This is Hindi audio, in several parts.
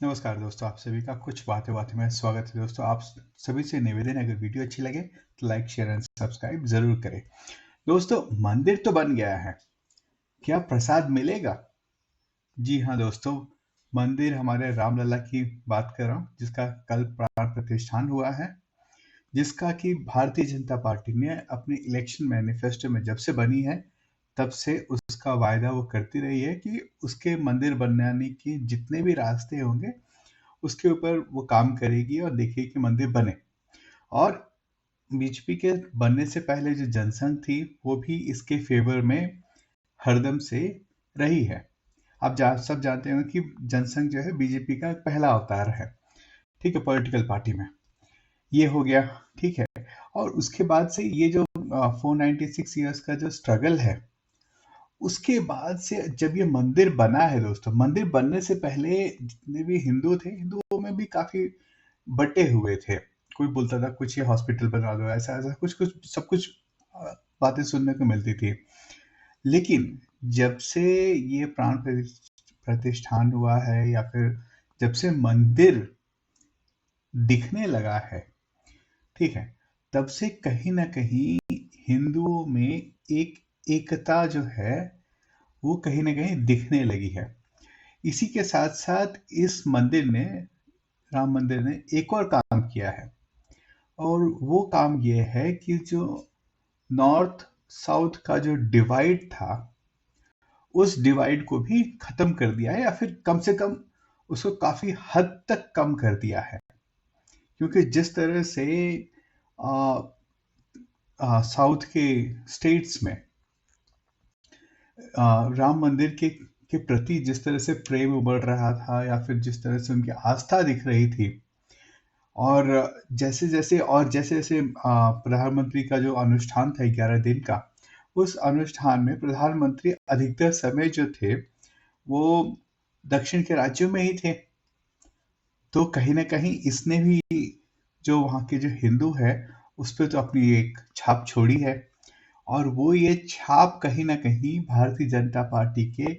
नमस्कार दोस्तों, आप सभी का कुछ बातें बातें में स्वागत है। दोस्तों, आप सभी से निवेदन है, अगर वीडियो अच्छी लगे तो लाइक शेयर एंड सब्सक्राइब जरूर करें। दोस्तों, मंदिर तो बन गया है, क्या प्रसाद मिलेगा? जी हाँ दोस्तों, मंदिर हमारे रामलला की बात कर रहा हूँ, जिसका कल प्राण प्रतिष्ठान हुआ है, जिसका कि भारतीय जनता पार्टी ने अपने इलेक्शन मैनिफेस्टो में जब से बनी है, तब से उसका वायदा वो करती रही है कि उसके मंदिर बनाने के जितने भी रास्ते होंगे, उसके ऊपर वो काम करेगी और देखेगी कि मंदिर बने। और बीजेपी के बनने से पहले जो जनसंघ थी, वो भी इसके फेवर में हरदम से रही है। आप सब जानते हो कि जनसंघ जो है बीजेपी का पहला अवतार है, ठीक है, पॉलिटिकल पार्टी में। ये हो गया, ठीक है। और उसके बाद से ये जो 496 ईयर्स का जो स्ट्रगल है, उसके बाद से जब ये मंदिर बना है दोस्तों, मंदिर बनने से पहले जितने भी हिंदू थे, हिंदुओं में भी काफी बटे हुए थे। कोई बोलता था कुछ ये हॉस्पिटल बना दो, ऐसा ऐसा कुछ कुछ सब कुछ बातें सुनने को मिलती थी। लेकिन जब से ये प्राण प्रतिष्ठान हुआ है, या फिर जब से मंदिर दिखने लगा है, ठीक है, तब से कहीं ना कहीं हिंदुओं में एक एकता जो है, वो कहीं ना कहीं दिखने लगी है। इसी के साथ साथ इस मंदिर ने, राम मंदिर ने एक और काम किया है, और वो काम ये है कि जो नॉर्थ साउथ का जो डिवाइड था, उस डिवाइड को भी खत्म कर दिया है, या फिर कम से कम उसको काफी हद तक कम कर दिया है। क्योंकि जिस तरह से साउथ के स्टेट्स में राम मंदिर के प्रति जिस तरह से प्रेम उमड़ रहा था, या फिर जिस तरह से उनकी आस्था दिख रही थी, और जैसे जैसे प्रधानमंत्री का जो अनुष्ठान था 11 दिन का, उस अनुष्ठान में प्रधानमंत्री अधिकतर समय जो थे, वो दक्षिण के राज्यों में ही थे। तो कहीं ना कहीं इसने भी जो वहाँ के जो हिंदू है, उस पर तो अपनी एक छाप छोड़ी है। और वो ये छाप कहीं ना कहीं भारतीय जनता पार्टी के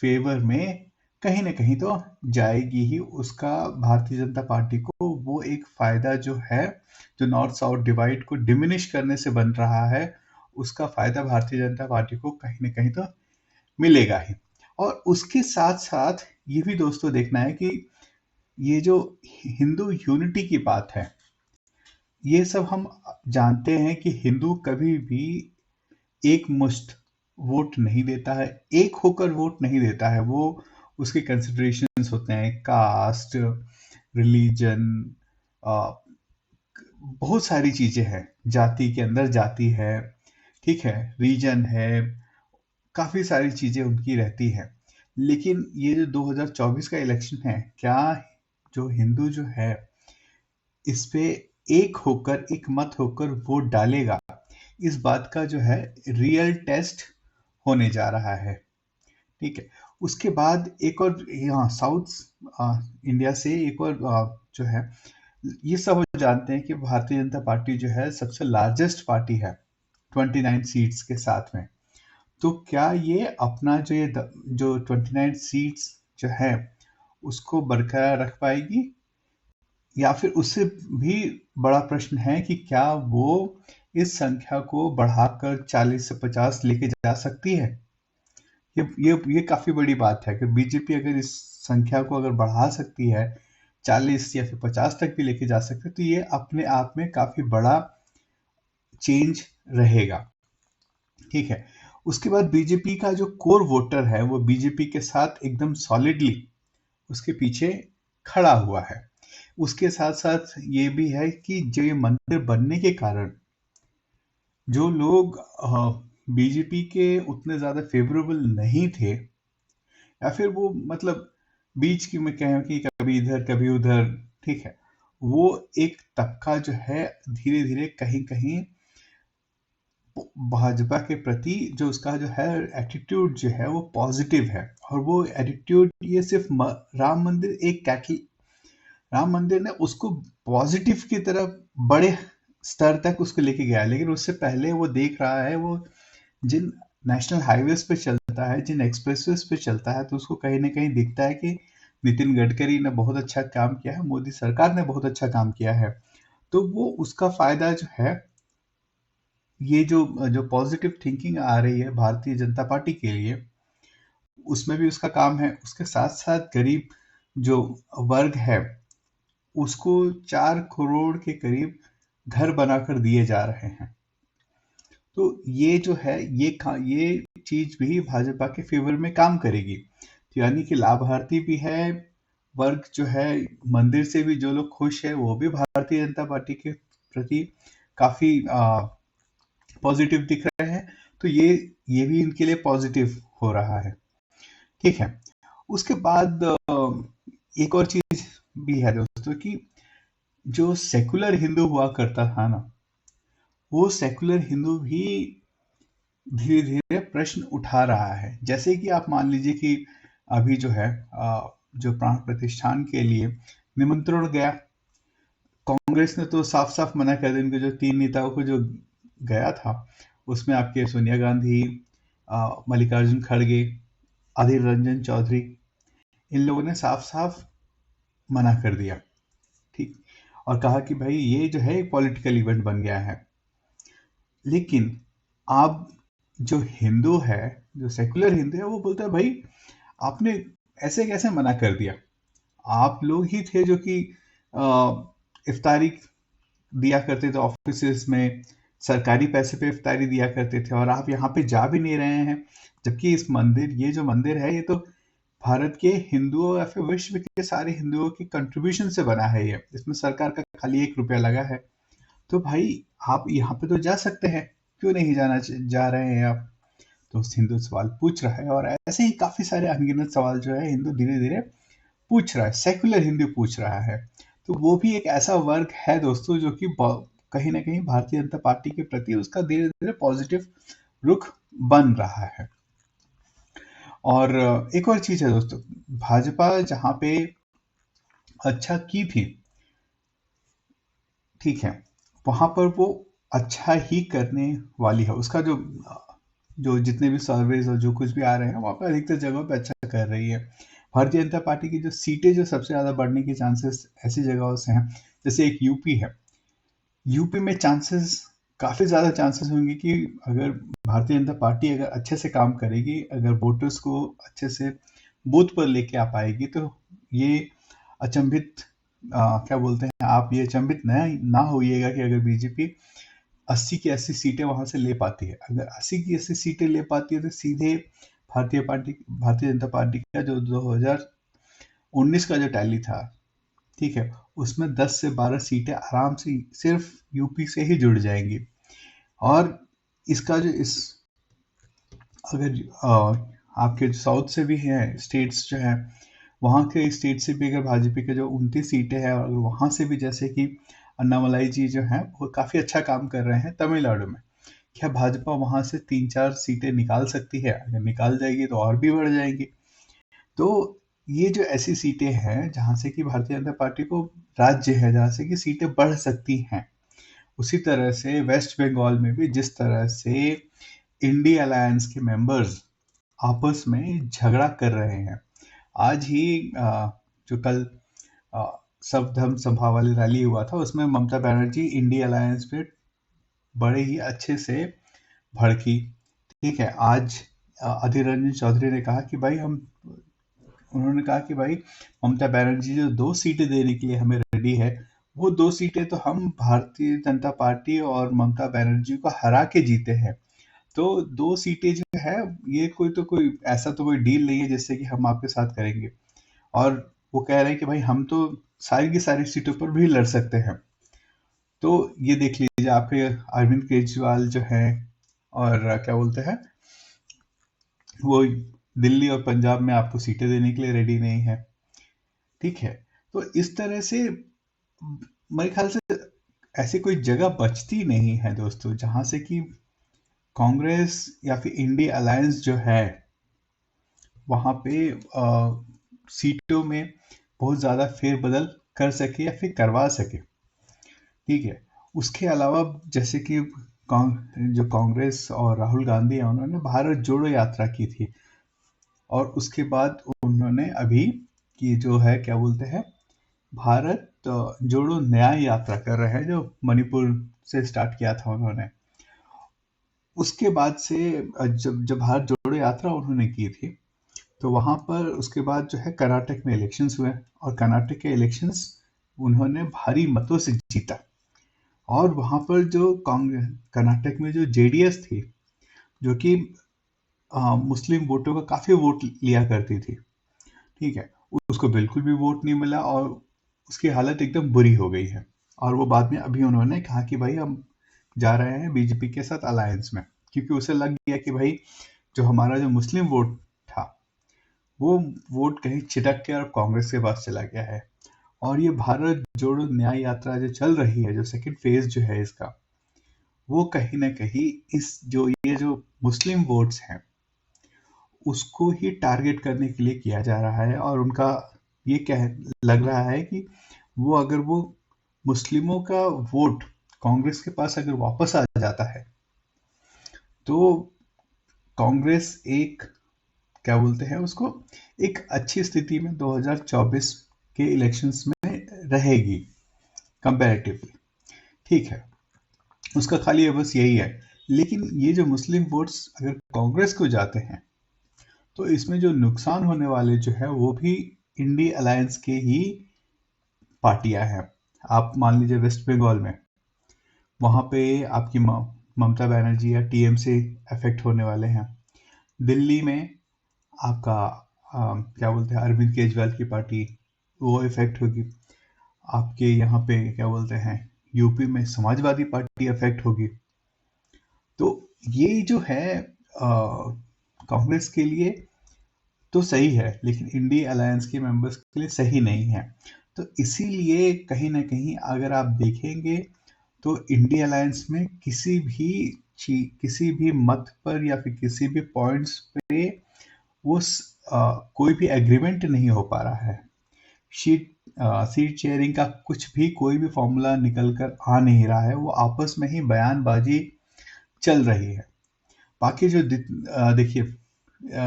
फेवर में कहीं ना कहीं तो जाएगी ही। उसका भारतीय जनता पार्टी को वो एक फायदा जो है, जो नॉर्थ साउथ डिवाइड को डिमिनिश करने से बन रहा है, उसका फायदा भारतीय जनता पार्टी को कहीं ना कहीं तो मिलेगा ही। और उसके साथ साथ ये भी दोस्तों देखना है कि ये जो हिंदू यूनिटी की बात है, ये सब हम जानते हैं कि हिंदू कभी भी एक मुश्त वोट नहीं देता है, एक होकर वोट नहीं देता है। वो उसके कंसिडरेशंस होते हैं, कास्ट, रिलीजन, बहुत सारी चीजें हैं। जाति के अंदर जाति है, ठीक है, रीजन है, काफी सारी चीजें उनकी रहती है। लेकिन ये जो 2024 का इलेक्शन है, क्या जो हिंदू जो है इस पे एक होकर, एक मत होकर वोट डालेगा, इस बात का जो है रियल टेस्ट होने जा रहा है, ठीक है। उसके बाद एक और यहाँ साउथ इंडिया से एक और जो है, ये सब जानते हैं कि भारतीय जनता पार्टी जो है सबसे लार्जेस्ट पार्टी है 29 सीट्स के साथ में। तो क्या ये अपना जो 29 सीट्स जो है, उसको बरकरार रख पाएगी, या फिर उससे भी बड़ा प्रश्न है कि क्या वो इस संख्या को बढ़ाकर 40 से 50 लेके जा सकती है? ये काफी बड़ी बात है कि बीजेपी अगर इस संख्या को अगर बढ़ा सकती है, 40 या फिर 50 तक भी लेके जा सकते, तो ये अपने आप में काफी बड़ा चेंज रहेगा, ठीक है। उसके बाद बीजेपी का जो कोर वोटर है, वो बीजेपी के साथ एकदम सॉलिडली उसके पीछे खड़ा हुआ है। उसके साथ साथ ये भी है कि जो ये मंदिर बनने के कारण जो लोग बीजेपी के उतने ज्यादा फेवरेबल नहीं थे, या फिर वो मतलब बीच की में कहें कि कभी इधर कभी उधर, ठीक है, वो एक तबका जो है धीरे धीरे कहीं कहीं भाजपा के प्रति जो उसका जो है एटीट्यूड जो है वो पॉजिटिव है। और वो एटीट्यूड ये सिर्फ राम मंदिर एक कैटल राम मंदिर ने उसको पॉजिटिव की तरफ बड़े स्तर तक उसको लेके गया। लेकिन उससे पहले वो देख रहा है, वो जिन नेशनल हाईवेज पे चलता है, जिन एक्सप्रेसवेज पे चलता है, तो उसको कहीं ना कहीं दिखता है कि नितिन गडकरी ने बहुत अच्छा काम किया है, मोदी सरकार ने बहुत अच्छा काम किया है। तो वो उसका फ़ायदा जो है, ये जो पॉज़िटिव थिंकिंग आ रही है भारतीय जनता पार्टी के लिए, उसमें भी उसका काम है। उसके साथ-साथ गरीब जो वर्ग है, उसको 4 करोड़ के करीब घर बनाकर दिए जा रहे हैं। तो ये जो है, ये चीज़ भी भाजपा के फ़ेवर में काम करेगी। तो यानी कि लाभार्थी भी है, वर्ग जो है, मंदिर से भी जो लोग खुश हैं, वो भी भारतीय जनता पार्टी के प्रति काफ़ी पॉज़िटिव दिख रहे हैं। तो ये भी इनके लिए पॉज़िटिव हो रहा है। ठीक है। उसके बाद एक और चीज़ भी है दोस्तों कि जो सेकुलर हिंदू हुआ करता था ना, वो सेकुलर हिंदू भी धीरे-धीरे प्रश्न उठा रहा है। जैसे कि आप मान लीजिए कि अभी जो है जो प्राण प्रतिष्ठान के लिए निमंत्रण गया, कांग्रेस ने तो साफ-साफ मना कर दिया। इनके जो 3 नेताओं को जो गया था, उसमें आपके सोनिया गांधी, मल्लिकार्जुन खड़गे, अधीर रंजन चौधरी, इन लोगों ने साफ-साफ मना कर दिया। ठीक। और कहा कि भाई ये जो है एक पॉलिटिकल इवेंट बन गया है। लेकिन आप जो हिंदू है, जो सेकुलर हिंदू है, वो बोलता है भाई आपने ऐसे कैसे मना कर दिया? आप लोग ही थे जो कि इफ्तारी दिया करते थे ऑफिसेज में, सरकारी पैसे पे इफ्तारी दिया करते थे, और आप यहाँ पे जा भी नहीं रहे हैं। जबकि ये जो मंदिर है, ये तो भारत के हिंदुओं या फिर विश्व के सारे हिंदुओं की कंट्रीब्यूशन से बना है ये। इसमें सरकार का खाली 1 रुपया लगा है। तो भाई आप यहाँ पे तो जा सकते हैं, क्यों नहीं जा रहे हैं आप? तो हिंदू सवाल पूछ रहा है, और ऐसे ही काफ़ी सारे अनगिनत सवाल जो है हिंदू धीरे-धीरे पूछ रहा है, सेकुलर हिंदू पूछ रहा है। तो वो भी एक ऐसा वर्ग है दोस्तों, जो कि कहीं न कहीं भारतीय जनता पार्टी के प्रति उसका धीरे-धीरे पॉजिटिव रुख बन रहा है। और एक और चीज़ है दोस्तों, भाजपा जहाँ पे अच्छा की थी, ठीक है, वहाँ पर वो अच्छा ही करने वाली है। उसका जो जितने भी सर्वेज और जो कुछ भी आ रहे हैं, वहाँ पे अधिकतर जगहों पे अच्छा कर रही है। भारतीय जनता पार्टी की जो सीटें जो सबसे ज़्यादा बढ़ने के चांसेस ऐसी जगहों से हैं, जैसे एक यूपी है। यूपी में चांसेस, काफ़ी ज़्यादा चांसेस होंगे कि अगर भारतीय जनता पार्टी अगर अच्छे से काम करेगी, अगर वोटर्स को अच्छे से बूथ पर लेके आ पाएगी, तो ये अचंभित क्या बोलते हैं आप, ये अचंभित ना होइएगा कि अगर बीजेपी 80 की 80 सीटें वहां से ले पाती है। अगर 80 की 80 सीटें ले पाती है, तो सीधे भारतीय जनता पार्टी का जो 2019 का जो टैली था, ठीक है, उसमें 10 से 12 सीटें आराम से सिर्फ यूपी से ही जुड़ जाएंगी। और इसका जो इस अगर आपके साउथ से भी हैं स्टेट्स जो हैं, वहाँ के स्टेट से भी अगर भाजपा के जो 29 सीटें हैं, और वहाँ से भी जैसे कि अन्नामलाई जी जो हैं, वो काफ़ी अच्छा काम कर रहे हैं तमिलनाडु में। क्या भाजपा वहाँ से 3-4 सीटें निकाल सकती है? अगर निकाल जाएगी तो और भी बढ़ जाएंगी। तो ये जो ऐसी सीटें हैं जहाँ से कि भारतीय जनता पार्टी को, राज्य है जहाँ से कि सीटें बढ़ सकती हैं। उसी तरह से वेस्ट बंगाल में भी जिस तरह से इंडी अलायंस के मेंबर्स आपस में झगड़ा कर रहे हैं। आज ही जो कल सब धर्म सभा वाली रैली हुआ था, उसमें ममता बनर्जी इंडी अलायंस पे बड़े ही अच्छे से भड़की। ठीक है, आज अधीर रंजन चौधरी ने कहा कि भाई उन्होंने कहा कि भाई ममता बनर्जी जो 2 सीटें देने के लिए हमें रेडी है, वो 2 सीटें तो हम भारतीय जनता पार्टी और ममता बनर्जी को हरा के जीते हैं। तो 2 सीटें जो है, ये कोई ऐसा तो कोई डील नहीं है जिससे कि हम आपके साथ करेंगे। और वो कह रहे हैं कि भाई हम तो सारी की सारी सीटों पर भी लड़ सकते हैं। तो ये देख लीजिए, आपके अरविंद केजरीवाल जो है, और क्या बोलते हैं, वो दिल्ली और पंजाब में आपको सीटें देने के लिए रेडी नहीं है। ठीक है, तो इस तरह से मेरे ख्याल से ऐसी कोई जगह बचती नहीं है दोस्तों, जहां से कि कांग्रेस या फिर इंडिया अलायंस जो है, वहां पे सीटों में बहुत ज़्यादा फेरबदल कर सके या फिर करवा सके। ठीक है, उसके अलावा जैसे कि जो कांग्रेस और राहुल गांधी है, उन्होंने भारत जोड़ो यात्रा की थी, और उसके बाद उन्होंने अभी कि जो है क्या बोलते हैं, भारत जोड़ो न्याय यात्रा कर रहे हैं, जो मणिपुर से स्टार्ट किया था उन्होंने। उसके बाद से जब जब भारत जोड़ो यात्रा उन्होंने की थी, तो वहाँ पर उसके बाद जो है कर्नाटक में इलेक्शंस हुए, और कर्नाटक के इलेक्शंस उन्होंने भारी मतों से जीता। और वहाँ पर जो कांग्रेस, कर्नाटक में जो जेडीएस थी, जो कि मुस्लिम वोटों का काफ़ी वोट लिया करती थी, ठीक है, उसको बिल्कुल भी वोट नहीं मिला, और उसकी हालत एकदम बुरी हो गई है। और वो बाद में अभी उन्होंने कहा कि भाई हम जा रहे हैं बीजेपी के साथ अलायंस में, क्योंकि उसे लग गया कि भाई जो हमारा जो मुस्लिम वोट था, वो वोट कहीं छिटक के और कांग्रेस के पास चला गया है। और ये भारत जोड़ो न्याय यात्रा जो चल रही है, जो सेकंड फेज जो है इसका, वो कहीं ना कहीं ये जो मुस्लिम वोट्स हैं, उसको ही टारगेट करने के लिए किया जा रहा है। और उनका ये कह लग रहा है कि अगर वो मुस्लिमों का वोट कांग्रेस के पास अगर वापस आ जाता है, तो कांग्रेस एक क्या बोलते हैं उसको, एक अच्छी स्थिति में 2024 के इलेक्शंस में रहेगी कंपैरेटिवली, ठीक है। उसका खाली बस यही है। लेकिन ये जो मुस्लिम वोट्स अगर कांग्रेस को जाते हैं, तो इसमें जो नुकसान होने वाले जो है वो भी इंडी अलायंस के ही पार्टियां हैं। आप मान लीजिए वेस्ट बंगाल में, वहां पे आपकी ममता बनर्जी या टीएम से अफेक्ट होने वाले हैं। दिल्ली में आपका क्या बोलते हैं, अरविंद केजरीवाल की पार्टी, वो इफेक्ट होगी। आपके यहाँ पे क्या बोलते हैं, यूपी में समाजवादी पार्टी इफेक्ट होगी। तो ये जो है कांग्रेस के लिए तो सही है, लेकिन इंडी अलायंस के मेंबर्स के लिए सही नहीं है। तो इसीलिए कहीं ना कहीं अगर आप देखेंगे, तो इंडी अलायंस में किसी भी मत पर या फिर किसी भी पॉइंट्स पे कोई भी एग्रीमेंट नहीं हो पा रहा है। सीट शेयरिंग का कुछ भी कोई भी फॉर्मूला निकल कर आ नहीं रहा है। वो आपस में ही बयानबाजी चल रही है। बाकी जो देखिए,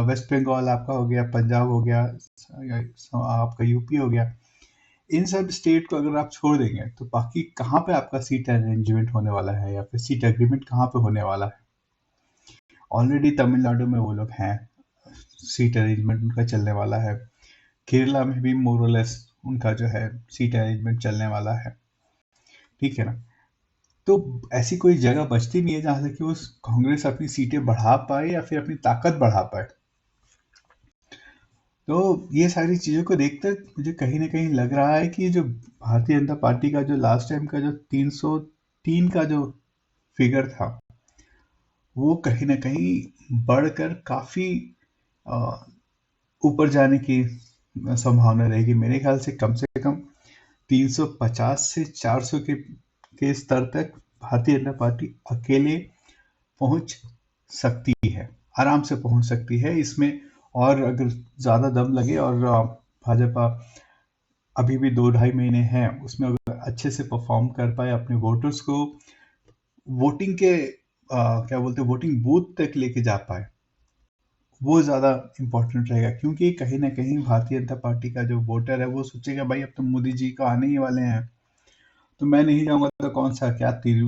वेस्ट बंगाल आपका हो गया, पंजाब हो गया, आपका यूपी हो गया, इन सब स्टेट को अगर आप छोड़ देंगे, तो बाकी कहाँ पे आपका सीट अरेंजमेंट होने वाला है, या फिर सीट एग्रीमेंट कहाँ पे होने वाला है। ऑलरेडी तमिलनाडु में वो लोग हैं, सीट अरेंजमेंट उनका चलने वाला है। केरला में भी मोरलेस उनका जो है सीट अरेंजमेंट चलने वाला है, ठीक है ना। तो ऐसी कोई जगह बचती नहीं है जहां से कि वो कांग्रेस अपनी सीटें बढ़ा पाए या फिर अपनी ताकत बढ़ा पाए। तो ये सारी चीज़ों को देखकर मुझे कहीं ना कहीं लग रहा है कि जो भारतीय जनता पार्टी का जो लास्ट टाइम का जो 303 का जो फिगर था, वो कहीं ना कहीं बढ़कर काफ़ी ऊपर जाने की संभावना रहेगी। मेरे ख्याल से कम 350 से 400 के स्तर तक भारतीय जनता पार्टी अकेले पहुंच सकती है, आराम से पहुंच सकती है इसमें। और अगर ज़्यादा दम लगे और भाजपा अभी भी 2-2.5 महीने हैं, उसमें अगर अच्छे से परफॉर्म कर पाए, अपने वोटर्स को वोटिंग के क्या बोलते हैं, वोटिंग बूथ तक लेके जा पाए, वो ज़्यादा इम्पोर्टेंट रहेगा। क्योंकि कहीं ना कहीं भारतीय जनता पार्टी का जो वोटर है, वो सोचेगा भाई अब तो मोदी जी का आने ही वाले हैं, तो मैं नहीं जाऊंगा तो कौन सा क्या तीर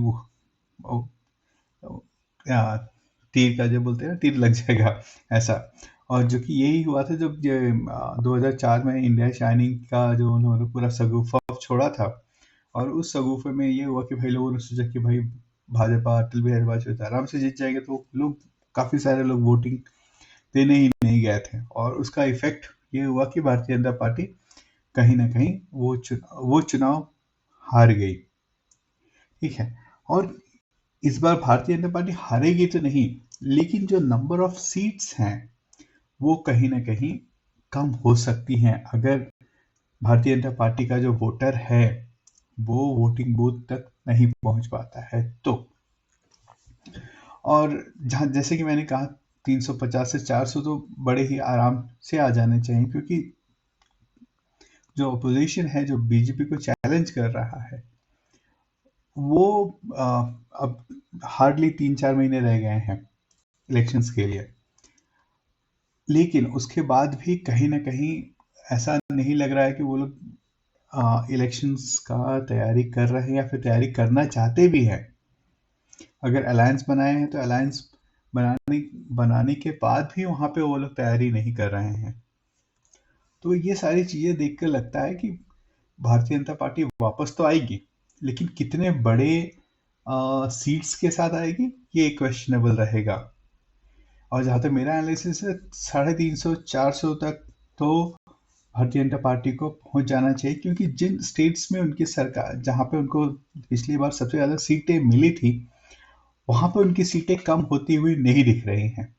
तीर का जो बोलते हैं ना, तीर लग जाएगा, ऐसा। और जो कि यही हुआ था जब 2004 में इंडिया शाइनिंग का जो उन्होंने पूरा सगुफा छोड़ा था। और उस सगुफे में ये हुआ कि भाई लोगों ने सोचा कि भाई भाजपा अटल बिहारी वाजपेयी आराम से जीत जाएंगे, तो लोग काफ़ी सारे लोग वोटिंग देने ही नहीं गए थे। और उसका इफेक्ट ये हुआ कि भारतीय जनता पार्टी कहीं ना कहीं वो चुनाव हार गई, ठीक है। और इस बार भारतीय जनता पार्टी हारेगी तो नहीं, लेकिन जो नंबर ऑफ सीट्स हैं वो कहीं ना कहीं कम हो सकती हैं, अगर भारतीय जनता पार्टी का जो वोटर है वो वोटिंग बूथ तक नहीं पहुंच पाता है तो। और जहां जैसे कि मैंने कहा, 350 से 400 तो बड़े ही आराम से आ जाने चाहिए, क्योंकि जो अपोजिशन है, जो बीजेपी को चैलेंज कर रहा है, वो अब हार्डली 3-4 महीने रह गए हैं इलेक्शंस के लिए। लेकिन उसके बाद भी कहीं ना कहीं ऐसा नहीं लग रहा है कि वो लोग इलेक्शंस का तैयारी कर रहे हैं या फिर तैयारी करना चाहते भी हैं। अगर अलायंस बनाए हैं तो अलायंस बनाने के बाद भी वहाँ पे वो लोग तैयारी नहीं कर रहे हैं। तो ये सारी चीज़ें देख कर लगता है कि भारतीय जनता पार्टी वापस तो आएगी, लेकिन कितने बड़े सीट्स के साथ आएगी ये क्वेश्चनेबल रहेगा। और जहाँ तक मेरा एनालिसिस है, 350-400 तक तो भारतीय जनता पार्टी को पहुंच जाना चाहिए, क्योंकि जिन स्टेट्स में उनकी सरकार, जहाँ पे उनको पिछली बार सबसे ज़्यादा सीटें मिली थी, वहाँ पे उनकी सीटें कम होती हुई नहीं दिख रही हैं।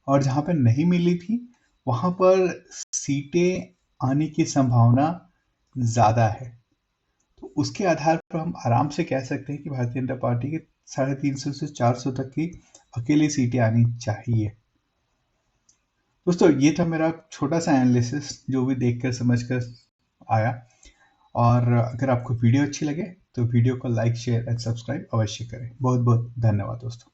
और जहाँ पे नहीं मिली थी वहाँ पर सीटें आने की संभावना ज़्यादा है। तो उसके आधार पर हम आराम से कह सकते हैं कि भारतीय जनता पार्टी के 350 से 400 तक की अकेली सीटें आनी चाहिए। दोस्तों, ये था मेरा छोटा सा एनालिसिस जो भी देखकर समझकर आया। और अगर आपको वीडियो अच्छी लगे तो वीडियो को लाइक, शेयर एंड सब्सक्राइब अवश्य करें। बहुत बहुत धन्यवाद दोस्तों।